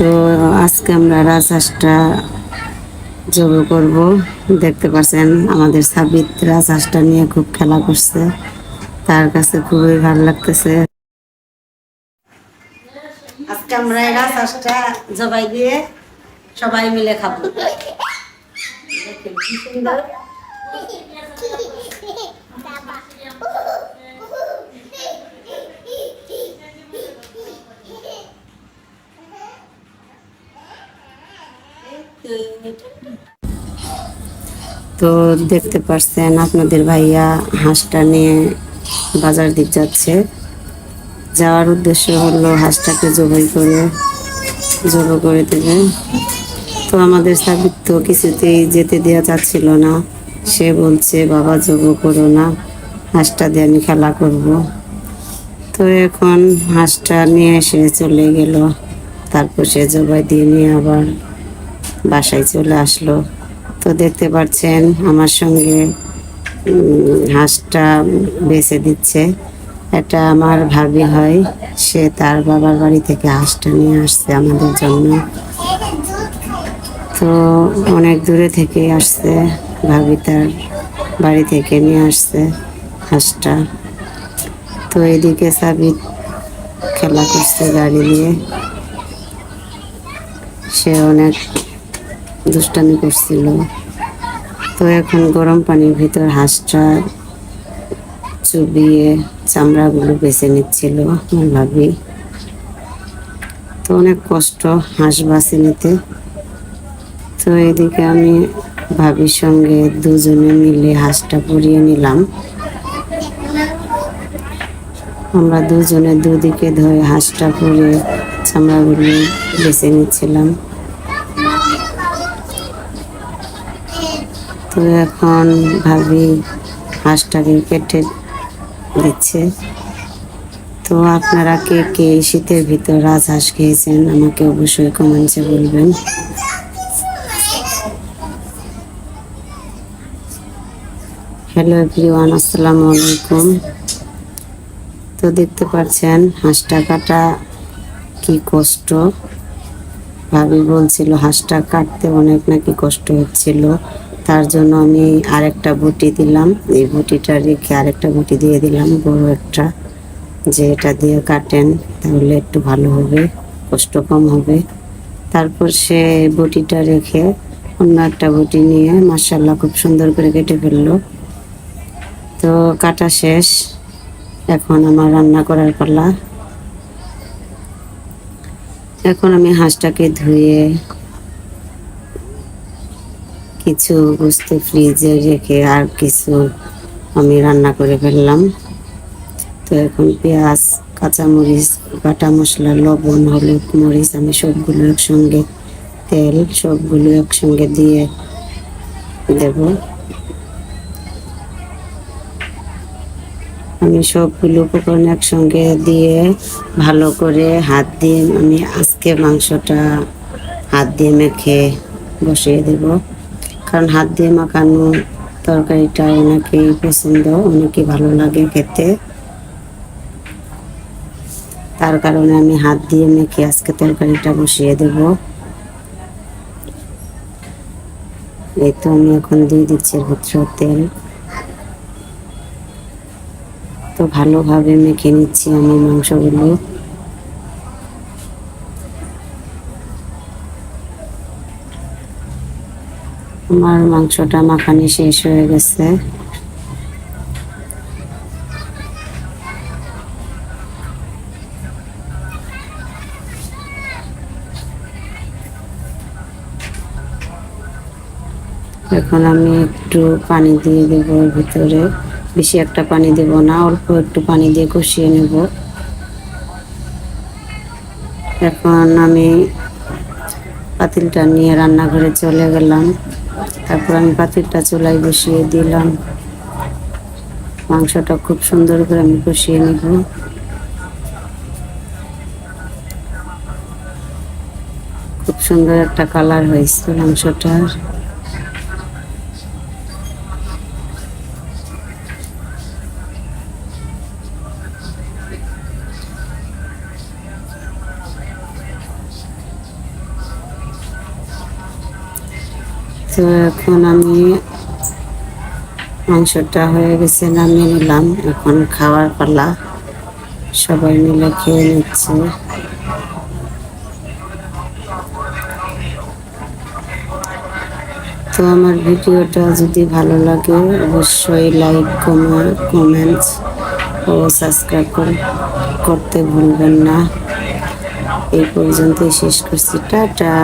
তো আজকে আমরা রাজহাঁসটা জব করব। দেখতে পাচ্ছেন আমাদের সাবিত রাজহাঁসটা নিয়ে খুব খেলা করছে, তার কাছে খুবই ভালো লাগতেছে। আজকে আমরা এই রাজহাঁসটা জবাই দিয়ে সবাই মিলে খাবো। দেখেন কি সুন্দর। তো দেখতে পাচ্ছেন আপনাদের ভাইয়া হাঁসটা নিয়ে বাজার দিক যাচ্ছে। যাওয়ার উদ্দেশ্য হলো হাঁসটাকে জবাই করে দেবে। তো আমাদের সাবিত তো কিছুতেই যেতে দেওয়া যাচ্ছিল না। সে বলছে, বাবা জব করো না, হাঁসটা দিয়ে আমি খেলা করব। তো এখন হাঁসটা নিয়ে এসে চলে গেল। তারপর সে জবাই দিয়ে নিয়ে আবার বাসায় চলে আসলো। তো দেখতে পাচ্ছেন আমার সঙ্গে হাঁসটা বেছে দিচ্ছে। এটা আমার ভাবি হয়, সে তার বাবার বাড়ি থেকে হাঁসটা নিয়ে আসছে আমাদের জন্য। তো অনেক দূরে থেকে আসছে, ভাবি তার বাড়ি থেকে নিয়ে আসছে হাঁসটা। তো এদিকে সাবিত খেলা করছে গাড়ি নিয়ে, সে অনেক দুষ্টামি করছিল। তো এখন গরম পানির ভিতর হাঁসটা চুবিয়ে চামড়াগুলো বেছে নিচ্ছিল আমার ভাবি। তো অনেক কষ্ট হাঁস বাছে নিতে। তো এদিকে আমি ভাবির সঙ্গে দুজনে মিলে হাঁসটা পুড়িয়ে নিলাম। আমরা দুজনে দুদিকে ধরে হাঁসটা পুড়ে চামড়াগুলো বেছে নিচ্ছিলাম। তো এখন ভাবি হাঁসটাকে কেটে দিচ্ছে। তো আপনারা কে কে শীতের ভিতর রাজহাঁস খেয়েছেন আমাকে অবশ্যই কমেন্টসে বলবেন। হ্যালো এভরিওয়ান, আসসালামু আলাইকুম। তো দেখতে পাচ্ছেন হাঁসটা কাটা কি কষ্ট। ভাবি বলছিল হাঁসটা কাটতে অনেক নাকি কষ্ট হচ্ছিল, তার জন্য আমি আরেকটা বটি দিলাম। এই বটিটা রেখে আরেকটা বটি দিয়ে দিলাম, বড় একটা, যে এটা দিয়ে কাটেন তাহলে একটু ভালো হবে, কষ্ট কম হবে। তারপর সে বটিটা রেখে অন্য একটা বটি নিয়ে মাশাআল্লাহ খুব সুন্দর করে কেটে ফেললো। তো কাটা শেষ, এখন আমার রান্না করার পালা। এখন আমি হাঁসটাকে ধুয়ে কিছু বস্তু ফ্রিজে রেখে আর কিছু আমি রান্না করে ফেললাম। তো এখন পেঁয়াজ, কাঁচামরিচ, বাটা মশলা, লবণ, হলুদ, মরিচ আমি সবগুলো একসঙ্গে, তেল সবগুলো একসঙ্গে দিয়ে দেব। আমি সবগুলো উপকরণ একসঙ্গে দিয়ে ভালো করে হাত দিয়ে আমি আজকে মাংসটা হাত দিয়ে মেখে বসিয়ে দেব। কারণ হাত দিয়ে মাখানো তরকারিটা অনেকেই পছন্দ, অনেকেই ভালো লাগে খেতে। তার কারণে আমি হাত দিয়ে মেখে আজকে তরকারিটা বসিয়ে দেব। এই তো আমি এখন দিয়ে দিচ্ছি ভিতরে তেল। তো ভালোভাবে মেখে নিচ্ছি আমি মাংসগুলো। আমার মাংসটা মাখানি শেষ হয়ে গেছে। এখন আমি একটু পানি দিয়ে দেব এর ভিতরে, বেশি একটা পানি দেব না, অল্প একটু পানি দিয়ে কষিয়ে নেব। এখন আমি পাতিলটা নিয়ে রান্নাঘরে চলে গেলাম। তারপর আমি পাতিলটা চুলায় বসিয়ে দিলাম। মাংসটা খুব সুন্দর করে আমি কষিয়ে নেব। খুব সুন্দর একটা কালার হয়েছে মাংসটার। তো এখন আমি মাংসটা হয়ে গেছে, নামিয়ে নিলাম। এখন খাওয়ার পালা, সবাই মিলে খেয়ে নিচ্ছে। তো আমার ভিডিওটা যদি ভালো লাগে অবশ্যই লাইক, কমেন্টস ও সাবস্ক্রাইব করতে ভুলবেন না। এই পর্যন্তই শেষ করছি, টাটা।